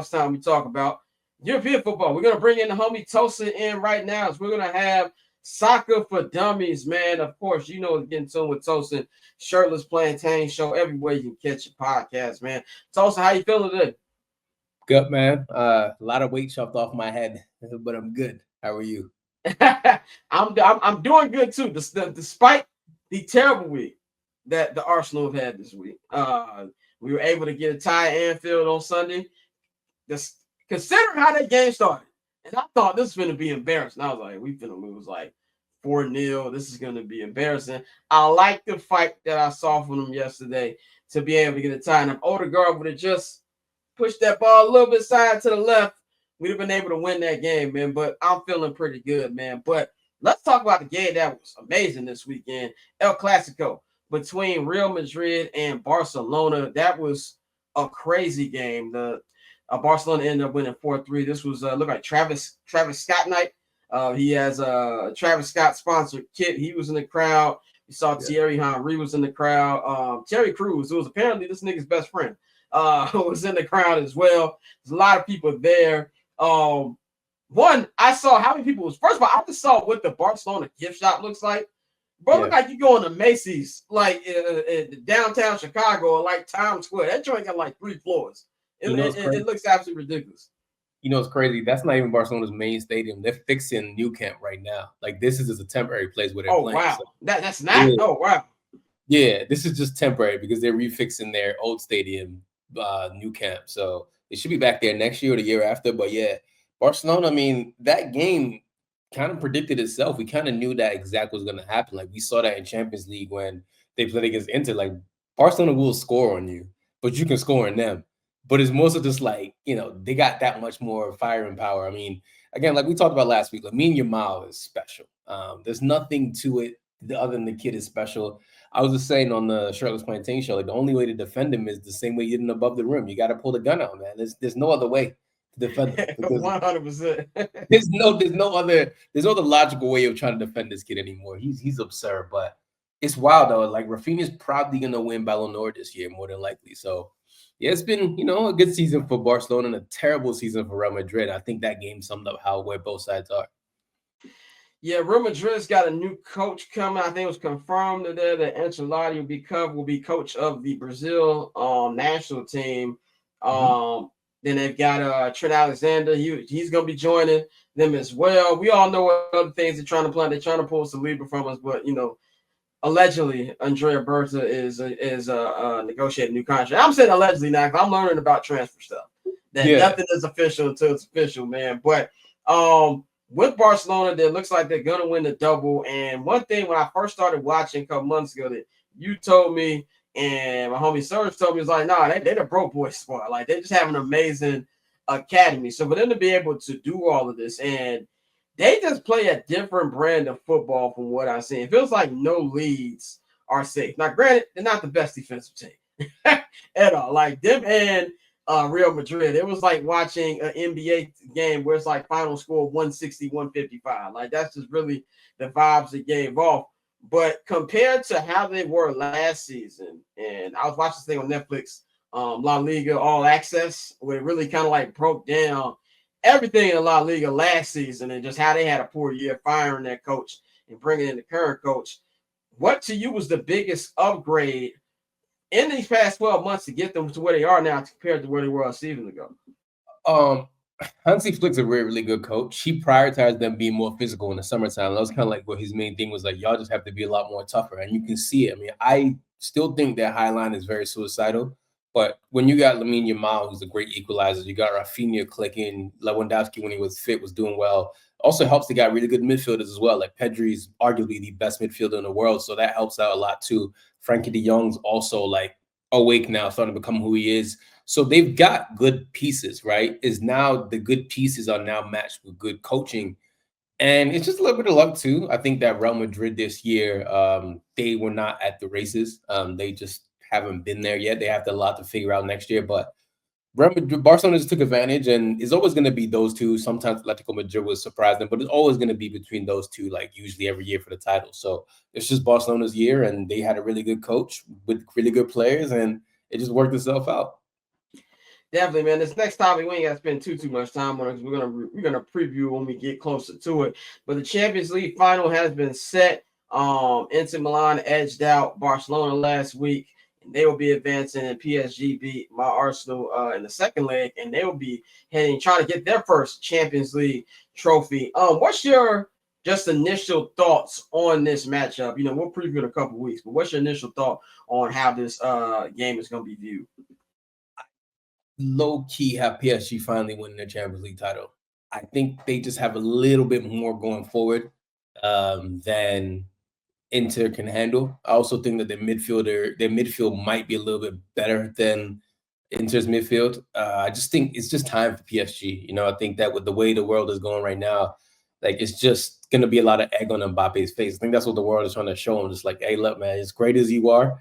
it's time we talk about European football. We're gonna bring in the homie Tosa in right now. So we're gonna have soccer for dummies, man. Of course, you know, getting tuned with Tosa, Shirtless Plantain Show everywhere you can catch your podcast, man. Tosa, how you feeling today? Good, man. A lot of weight shoved off my head, but I'm good. How are you? I'm doing good too. Despite the terrible week that the Arsenal have had this week, we were able to get a tie at Anfield on Sunday. This, considering how that game started, and I thought this was going to be embarrassing. I was like, we finna lose like 4-0. This is going to be embarrassing. I like the fight that I saw from them yesterday to be able to get a tie. And if Odegaard would have just pushed that ball a little bit side to the left, we'd have been able to win that game, man. But I'm feeling pretty good, man. But let's talk about the game that was amazing this weekend, El Clasico between Real Madrid and Barcelona. That was a crazy game. The Barcelona ended up winning 4-3. This was look like Travis Scott night. He has a Travis Scott sponsored kit. He was in the crowd. You saw Thierry Henry was in the crowd. Terry Crews, who was apparently this nigga's best friend, was in the crowd as well. There's a lot of people there. One, I saw how many people was. First of all, I just saw what the Barcelona gift shop looks like. Bro, look like you going to Macy's, like in downtown Chicago, or like Times Square. That joint got like 3 floors. It looks absolutely ridiculous. You know, it's crazy. That's not even Barcelona's main stadium. They're fixing New Camp right now. Like, this is just a temporary place where they're playing. Wow. So, that's not? Yeah. Oh, wow. Yeah, this is just temporary because they're refixing their old stadium, New Camp. So they should be back there next year or the year after. But yeah, Barcelona, I mean, that game kind of predicted itself. We kind of knew that exactly was going to happen. Like, we saw that in Champions League when they played against Inter. Like, Barcelona will score on you, but you can score on them. But it's mostly just like, you know, they got that much more fire and power. I mean, again, like we talked about last week, Lamine Yamal is special. There's nothing to it other than the kid is special. I was just saying on the Shirtless Plantain Show, like the only way to defend him is the same way you didn't above the rim. You got to pull the gun out, man. There's no other way to defend him. 100%. there's no other logical way of trying to defend this kid anymore. He's absurd, but it's wild though. Like Rafinha's probably gonna win Ballon d'Or this year, more than likely. So yeah, it's been, you know, a good season for Barcelona and a terrible season for Real Madrid. I think that game summed up where both sides are. Yeah, Real Madrid's got a new coach coming. I think it was confirmed today that Ancelotti will be coach of the Brazil national team. Then they've got Trent Alexander. He's going to be joining them as well. We all know what other things they're trying to plan. They're trying to pull some Libra from us, but you know, allegedly Andrea Berta is negotiating a new contract. I'm saying allegedly now because I'm learning about transfer stuff. That nothing is official until it's official, man. But with Barcelona, it looks like they're gonna win the double. And one thing when I first started watching a couple months ago that you told me and my homie Serge told me was like, nah, they're the broke boy squad. Like they just have an amazing academy. So for them to be able to do all of this and they just play a different brand of football from what I've seen. It feels like no leads are safe. Now, granted, they're not the best defensive team at all. Like them and Real Madrid, it was like watching an NBA game where it's like final score 160, 155. Like that's just really the vibes it gave off. But compared to how they were last season, and I was watching this thing on Netflix, La Liga All Access, where it really kind of like broke down everything in La Liga last season and just how they had a poor year firing that coach and bringing in the current coach. What to you was the biggest upgrade in these past 12 months to get them to where they are now compared to where they were a season ago? Hansi Flick's a really, really good coach. He prioritized them being more physical in the summertime. That was kind of like what his main thing was, like, y'all just have to be a lot more tougher. And you can see it. I mean, I still think that high line is very suicidal. But when you got Lamine Yamal, who's a great equalizer, you got Rafinha clicking, Lewandowski when he was fit was doing well. Also helps they got really good midfielders as well. Like Pedri's arguably the best midfielder in the world, so that helps out a lot too. Frankie de Jong's also like awake now, starting to become who he is. So they've got good pieces, right? Is now the good pieces are now matched with good coaching. And it's just a little bit of luck too. I think that Real Madrid this year, they were not at the races. They just haven't been there yet. They have a lot to figure out next year. But Barcelona just took advantage, and it's always going to be those two. Sometimes Atletico Madrid was surprising, but it's always going to be between those two, like usually every year for the title. So it's just Barcelona's year, and they had a really good coach with really good players, and it just worked itself out. Definitely, man. This next topic we ain't got to spend too much time on it because we're gonna preview when we get closer to it. But the Champions League final has been set. Inter Milan edged out Barcelona last week, and they will be advancing. And PSG beat my Arsenal in the second leg, and they will be heading trying to get their first Champions League trophy. What's your just initial thoughts on this matchup? You know, we'll preview in a couple weeks, but what's your initial thought on how this game is going to be viewed? Low key have PSG finally winning their Champions League title. I think they just have a little bit more going forward than Inter can handle. I also think that their midfield might be a little bit better than Inter's midfield. I just think it's just time for PSG. You know, I think that with the way the world is going right now, like it's just gonna be a lot of egg on Mbappe's face. I think that's what the world is trying to show him. Just like, hey, look, man, as great as you are,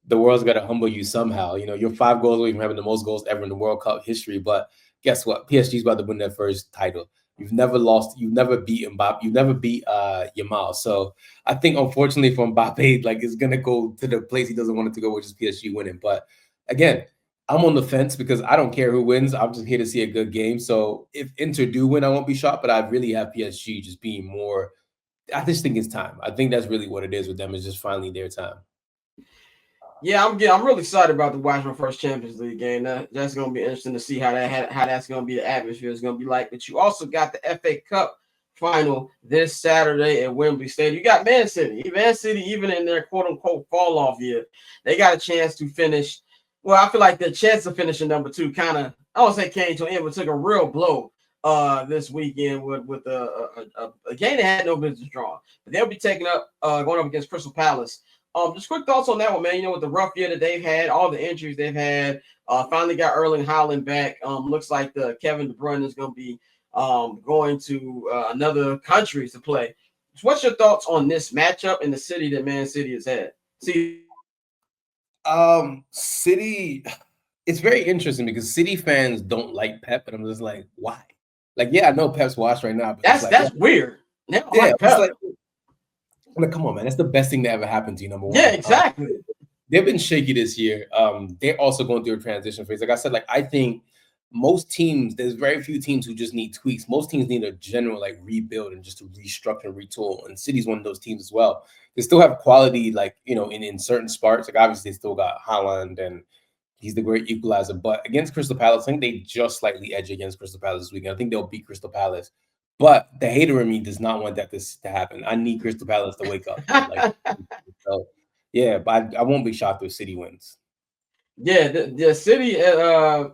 the world's got to humble you somehow. You know, you're 5 goals away from having the most goals ever in the World Cup history. But guess what? PSG's about to win their first title. You've never lost. You've never beat Mbappe. You've never beat Yamal. So I think, unfortunately, for Mbappe, like it's gonna go to the place he doesn't want it to go, which is PSG winning. But again, I'm on the fence because I don't care who wins. I'm just here to see a good game. So if Inter do win, I won't be shocked. But I really have PSG just being more. I just think it's time. I think that's really what it is with them. It's just finally their time. Yeah, I'm really excited about the watch my first Champions League game. That's going to be interesting to see how that's going to be. The atmosphere is going to be like. But you also got the FA Cup final this Saturday at Wembley Stadium. You got Man City. Man City, even in their quote unquote fall off year, they got a chance to finish. Well, I feel like their chance of finishing number 2 kind of, I don't say came to an end, but took a real blow this weekend with a game they had no business drawing. But they'll be taking up going up against Crystal Palace. Just quick thoughts on that one, man. You know, with the rough year that they've had, all the injuries they've had, finally got Erling Haaland back. Looks like the Kevin De Bruyne is going to be going to another country to play. So what's your thoughts on this matchup in the city that Man City has had? See, City, it's very interesting because City fans don't like Pep, and I'm just like, why? Like, yeah, I know Pep's washed right now, but that's weird. Yeah, like Pep. Like, come on, man. That's the best thing that ever happened to you, number one. Yeah, exactly. They've been shaky this year. They're also going through a transition phase. Like I said, like I think most teams, there's very few teams who just need tweaks. Most teams need a general like rebuild and just to restructure and retool. And City's one of those teams as well. They still have quality, like, you know, in certain sparks. Like obviously they still got Haaland and he's the great equalizer. But against Crystal Palace, I think they just slightly edge against Crystal Palace this weekend. I think they'll beat Crystal Palace. But the hater in me does not want that to happen. I need Crystal Palace to wake up. Like, so, yeah, but I won't be shocked if City wins. Yeah, the City, I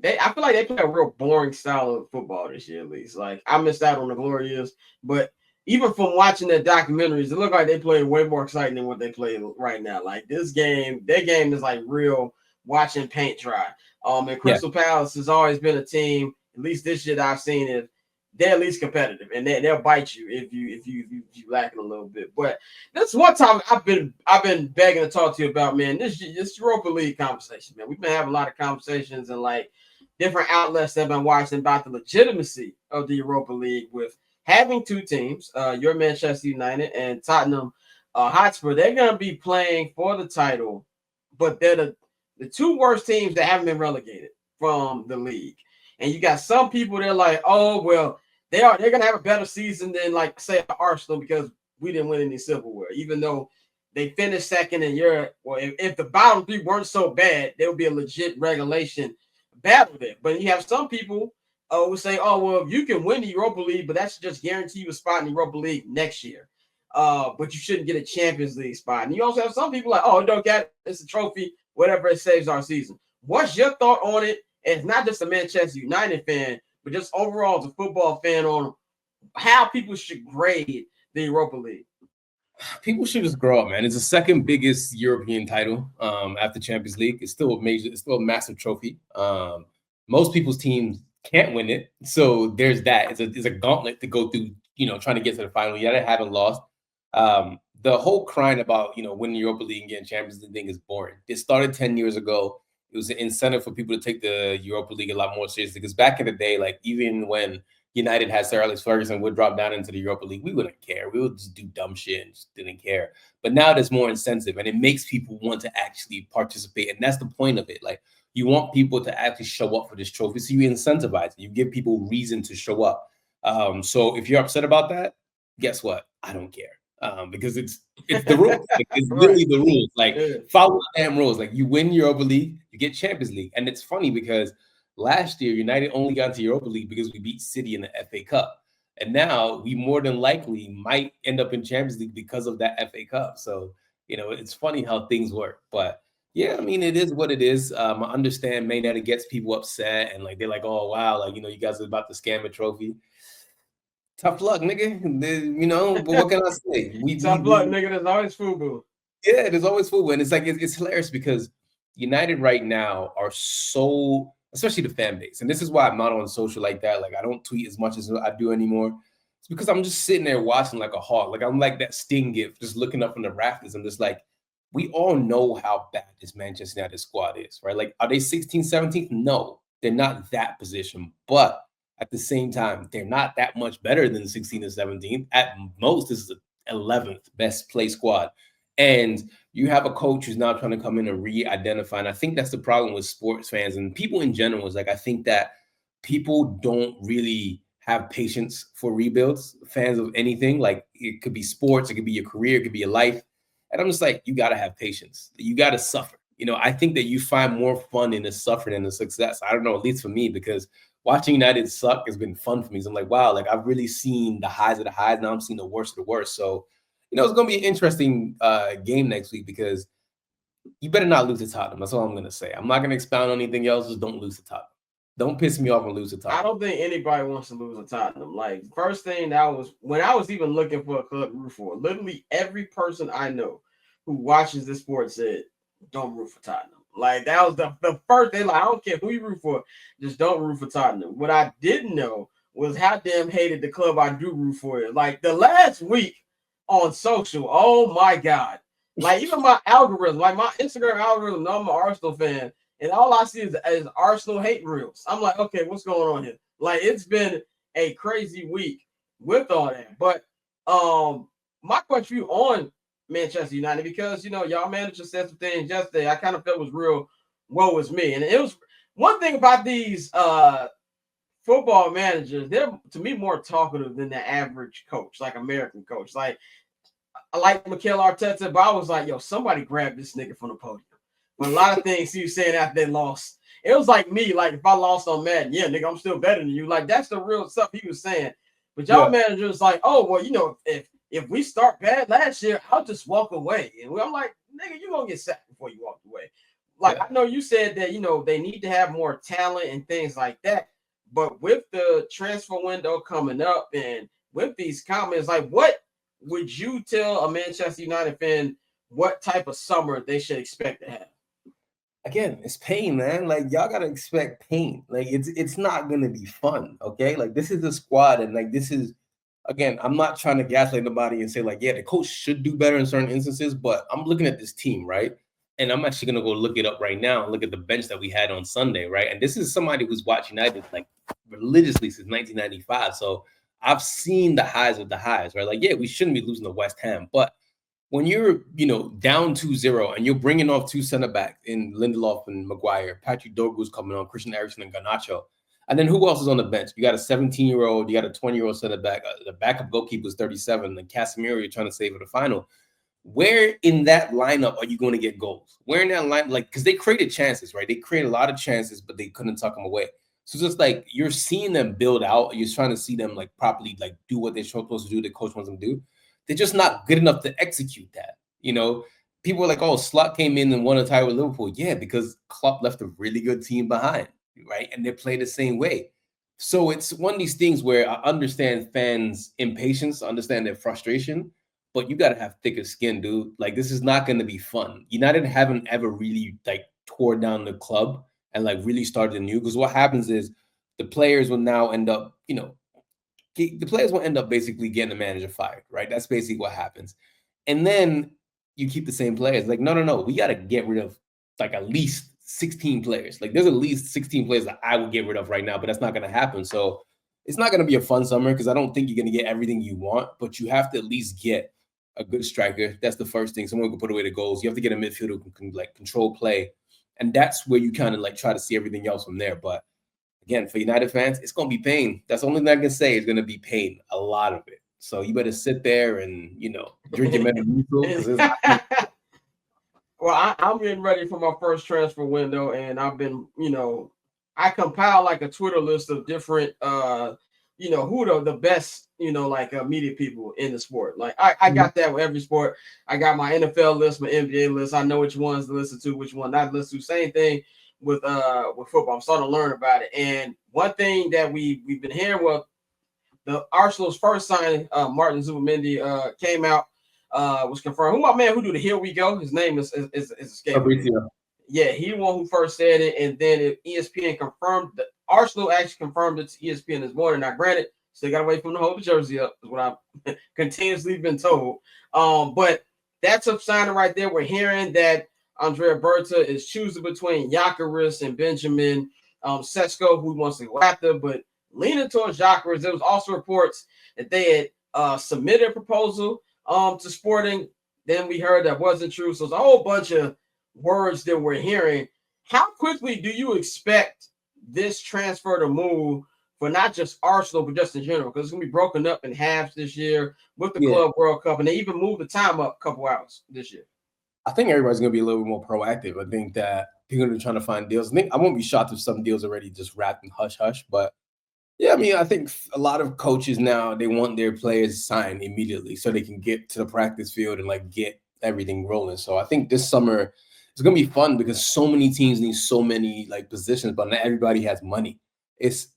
feel like they play a real boring style of football this year, at least. Like, I missed out on the glory years, but even from watching their documentaries, it looked like they played way more exciting than what they play right now. Like, this game, their game is like real watching paint dry. And Crystal Palace has always been a team, at least this year that I've seen it, they're at least competitive, and they'll bite you if you lacking a little bit. But that's one time I've been begging to talk to you about, man. This Europa League conversation, man. We've been having a lot of conversations and like different outlets that have been watching about the legitimacy of the Europa League with having 2 teams, your Manchester United and Tottenham Hotspur. They're going to be playing for the title, but they're the 2 worst teams that haven't been relegated from the league. And you got some people that are like, oh well. They're gonna have a better season than like say Arsenal because we didn't win any silverware, even though they finished second in Europe. Well, if the bottom 3 weren't so bad, there would be a legit regulation battle there. But you have some people who say, oh well, you can win the Europa League, but that should just guarantee you a spot in the Europa League next year. But you shouldn't get a Champions League spot. And you also have some people like, oh, don't get it, it's a trophy, whatever, it saves our season. What's your thought on it? And it's not just a Manchester United fan, but just overall as a football fan on how people should grade the Europa League. People should just grow up, man. It's the second biggest European title after Champions League. It's still a massive trophy. Most people's teams can't win it, so there's that. It's a gauntlet to go through. You know, trying to get to the final. Yet I haven't lost. The whole crying about winning the Europa League and getting Champions League thing is boring. It started 10 years ago. It was an incentive for people to take the Europa League a lot more seriously. Because back in the day, like even when United had Sir Alex Ferguson would drop down into the Europa League, we wouldn't care. We would just do dumb shit and just didn't care. But now there's more incentive, and it makes people want to actually participate. And that's the point of it. Like You want people to actually show up for this trophy, so you incentivize it. You give people reason to show up. So if you're upset about that, guess what? I don't care, because it's the rules. Like, it's Right. literally the rules. Like, Yeah. follow the damn rules. Like, you win Europa League, you get Champions League, and it's funny because last year United only got into Europa League because we beat City in the FA Cup, and now we more than likely might end up in Champions League because of that FA Cup. So it's funny how things work, but. Yeah, I mean, it is what it is. I understand, man, that it gets people upset and like they're like, oh wow, like you guys are about to scam a trophy. Tough luck, nigga. But what can I say? Tough luck, nigga. There's always FUBU. Yeah, there's always football, and it's like it's hilarious because United right now are so, especially the fan base, and this is why I'm not on social like that. Like I don't tweet as much as I do anymore. It's because I'm just sitting there watching like a hawk. Like I'm like that Sting gift, just looking up from the rafters. I'm just like, we all know how bad this Manchester United squad is, right? Like, are they 16th, 17th? No, they're not that position. But at the same time, they're not that much better than 16th and 17th. At most, this is the 11th best play squad. And you have a coach who's now trying to come in and re-identify. And I think that's the problem with sports fans and people in general is like, I think that people don't really have patience for rebuilds, fans of anything. Like it could be sports, it could be your career, it could be your life. And I'm just like, you got to have patience. You got to suffer. I think that you find more fun in the suffering than the success. I don't know, at least for me, because watching United suck has been fun for me. So I'm like, wow, like I've really seen the highs of the highs. Now I'm seeing the worst of the worst. So, it's going to be an interesting game next week because you better not lose to Tottenham. That's all I'm going to say. I'm not going to expound on anything else. Just don't lose to Tottenham. Don't piss me off and lose to Tottenham. I don't think anybody wants to lose to Tottenham. Like, first thing that was when I was even looking for a club to root for, literally every person I know who watches this sport said, don't root for Tottenham. Like, that was the first thing. Like, I don't care who you root for, just don't root for Tottenham. What I didn't know was how damn hated the club I do root for. Like, the last week on social, oh my God. Like, even my algorithm, like my Instagram algorithm, know I'm an Arsenal fan. And all I see is Arsenal hate reels. I'm like, okay, what's going on here? Like, it's been a crazy week with all that. But my question for you on Manchester United, because y'all manager said some things yesterday I kind of felt was real woe is me. And it was one thing about these football managers, they're to me more talkative than the average coach, like American coach. Like I like Mikel Arteta, but I was like, yo, somebody grab this nigga from the podium. But a lot of things he was saying after they lost, it was like me. Like if I lost on Madden, yeah, nigga, I'm still better than you. Like that's the real stuff he was saying. But y'all managers like, oh well, if we start bad last year, I'll just walk away. And I'm like, nigga, you gonna get sacked before you walk away. Like I know you said that they need to have more talent and things like that. But with the transfer window coming up and with these comments, like what would you tell a Manchester United fan what type of summer they should expect to have? Again, it's pain, man. Like y'all gotta expect pain. Like it's not gonna be fun. Okay, like this is the squad, and like this is again. I'm not trying to gaslight nobody and say like, yeah, the coach should do better in certain instances, but I'm looking at this team, right? And I'm actually gonna go look it up right now and look at the bench that we had on Sunday, right? And this is somebody who's watched United like religiously since 1995. So I've seen the highs of the highs, right? Like, yeah, we shouldn't be losing to West Ham, but when you're, down 2-0 and you're bringing off two center backs in Lindelof and Maguire, Patrick Dorgu's coming on, Christian Eriksen and Garnacho. And then who else is on the bench? You got a 17-year-old, you got a 20-year-old center back, the backup goalkeeper is 37, and Casemiro you're trying to save for the final. Where in that lineup are you going to get goals? Where in that line, like, because they created chances, right? They created a lot of chances, but they couldn't tuck them away. So just like you're seeing them build out, you're trying to see them like properly like do what they're supposed to do, the coach wants them to do. They're just not good enough to execute that. People are like, oh, Slot came in and won a title with Liverpool. Yeah, because Klopp left a really good team behind, right? And they play the same way. So it's one of these things where I understand fans' impatience, understand their frustration, but you got to have thicker skin, dude. Like, this is not going to be fun. United haven't ever really, like, tore down the club and, like, really started anew. Because what happens is the players will now end up, the players will end up basically getting the manager fired, right? That's basically what happens. And then you keep the same players. Like, no. We got to get rid of, like, at least 16 players. Like, there's at least 16 players that I would get rid of right now, but that's not going to happen. So it's not going to be a fun summer because I don't think you're going to get everything you want, but you have to at least get a good striker. That's the first thing. Someone who can put away the goals. You have to get a midfielder who can like control play. And that's where you kind of like try to see everything else from there. But again, for United fans, it's going to be pain. That's the only thing I can say is going to be pain, a lot of it. So you better sit there and, drink your Metamucil. Well, I'm getting ready for my first transfer window, and I've been, I compile like a Twitter list of different, who the best, media people in the sport. Like I got that with every sport. I got my NFL list, my NBA list. I know which ones to listen to, which one not to listen to. Same thing with football. I'm starting to learn about it. And one thing that we've been hearing, well, the Arsenal's first signing, Martin Zubimendi, came out. Was confirmed. Who my man who do the Here We Go? His name is escaping. Yeah, he the one who first said it, and then ESPN confirmed. The Arsenal actually confirmed it to ESPN this morning. Now, granted, still got to wait for him to hold the jersey up, is what I've continuously been told. But that's a sign right there. We're hearing that Andrea Berta is choosing between Gyökeres and Benjamin Sesko, who wants to go after, but leaning towards Gyökeres. There was also reports that they had submitted a proposal to Sporting. Then we heard that wasn't true. So it's a whole bunch of words that we're hearing. How quickly do you expect this transfer to move for not just Arsenal, but just in general? Because it's going to be broken up in halves this year with the Club World Cup, and they even moved the time up a couple hours this year. I think everybody's going to be a little bit more proactive. I think that people are trying to find deals. I won't be shocked if some deals already just wrapped in hush-hush, but yeah, I mean, I think a lot of coaches now, they want their players signed immediately so they can get to the practice field and like get everything rolling. So I think this summer it's going to be fun because so many teams need so many like positions, but not everybody has money.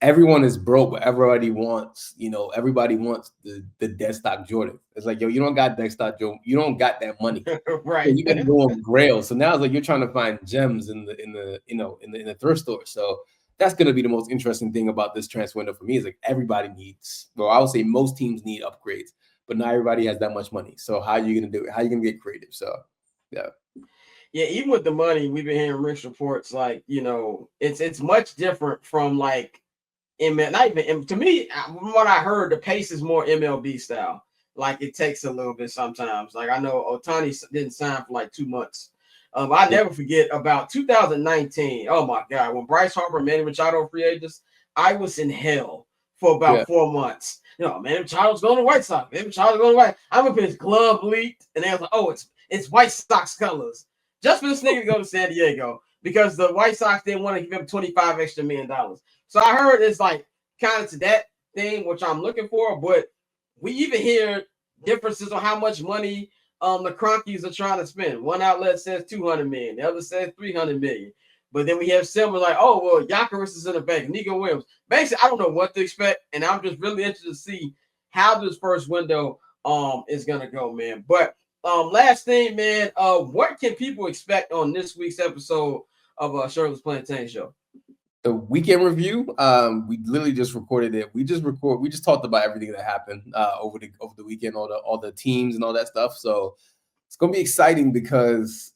Everyone is broke, but everybody wants, everybody wants the dead stock Jordan. It's like, yo, you don't got dead stock Jordan. You don't got that money. Right. So you got to go on Grail. So now it's like you're trying to find gems in the thrift store. So that's going to be the most interesting thing about this transfer window for me is like everybody needs, well, I would say most teams need upgrades, but not everybody has that much money. So how are you going to do it? How are you going to get creative? So, yeah. Yeah, even with the money, we've been hearing mixed reports. Like, it's much different from like ML. Not even to me. From what I heard, the pace is more MLB style. Like it takes a little bit sometimes. Like I know Ohtani didn't sign for like 2 months. I never forget about 2019. Oh my God, when Bryce Harper, Manny Machado free agents, I was in hell for about 4 months. Manny Machado's going to White Sox. Manny Machado's going to White. I'm up his glove leaked, and they was like, oh, it's White Sox colors. Just for this nigga to go to San Diego because the White Sox didn't want to give him $25 extra million. So I heard it's like kind of to that thing, which I'm looking for. But we even hear differences on how much money the Cronkies are trying to spend. One outlet says $200 million, the other says $300 million. But then we have similar like, oh well, Gyökeres is in the bank, Nico Williams. Basically, I don't know what to expect, and I'm just really interested to see how this first window is gonna go, man. But last thing, man, what can people expect on this week's episode of Shirley's Plantain Show? The weekend review. We literally just recorded it. We just talked about everything that happened over the weekend, all the teams and all that stuff. So it's gonna be exciting because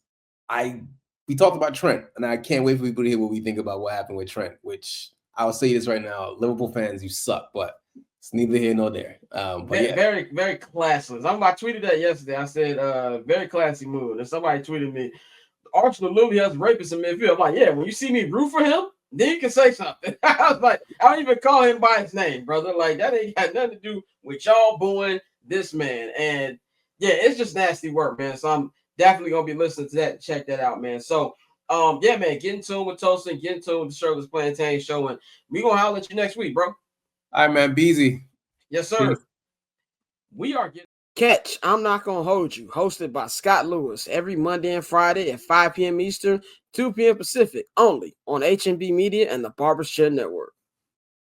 we talked about Trent, and I can't wait for people to hear what we think about what happened with Trent. Which I'll say this right now, Liverpool fans, you suck, but it's neither here nor there. Very, very classless. I tweeted that yesterday. I said, very classy move. And somebody tweeted me, Arsenal literally has rapists in midfield. I'm like, yeah, when you see me root for him, then you can say something. I was like, I don't even call him by his name, brother. Like, that ain't got nothing to do with y'all booing this man. And yeah, it's just nasty work, man. So I'm definitely going to be listening to that. Check that out, man. So, yeah, man, get in tune with Tosin, get in tune with the Shirley's Plantain Show, and we going to holler at you next week, bro. All right, man. Be easy. Yes, sir. Peace. We are getting Catch, I'm Not Gonna Hold You, hosted by Scott Lewis every Monday and Friday at 5 p.m. Eastern, 2 p.m. Pacific, only on HMB Media and the Barber's Chair Network.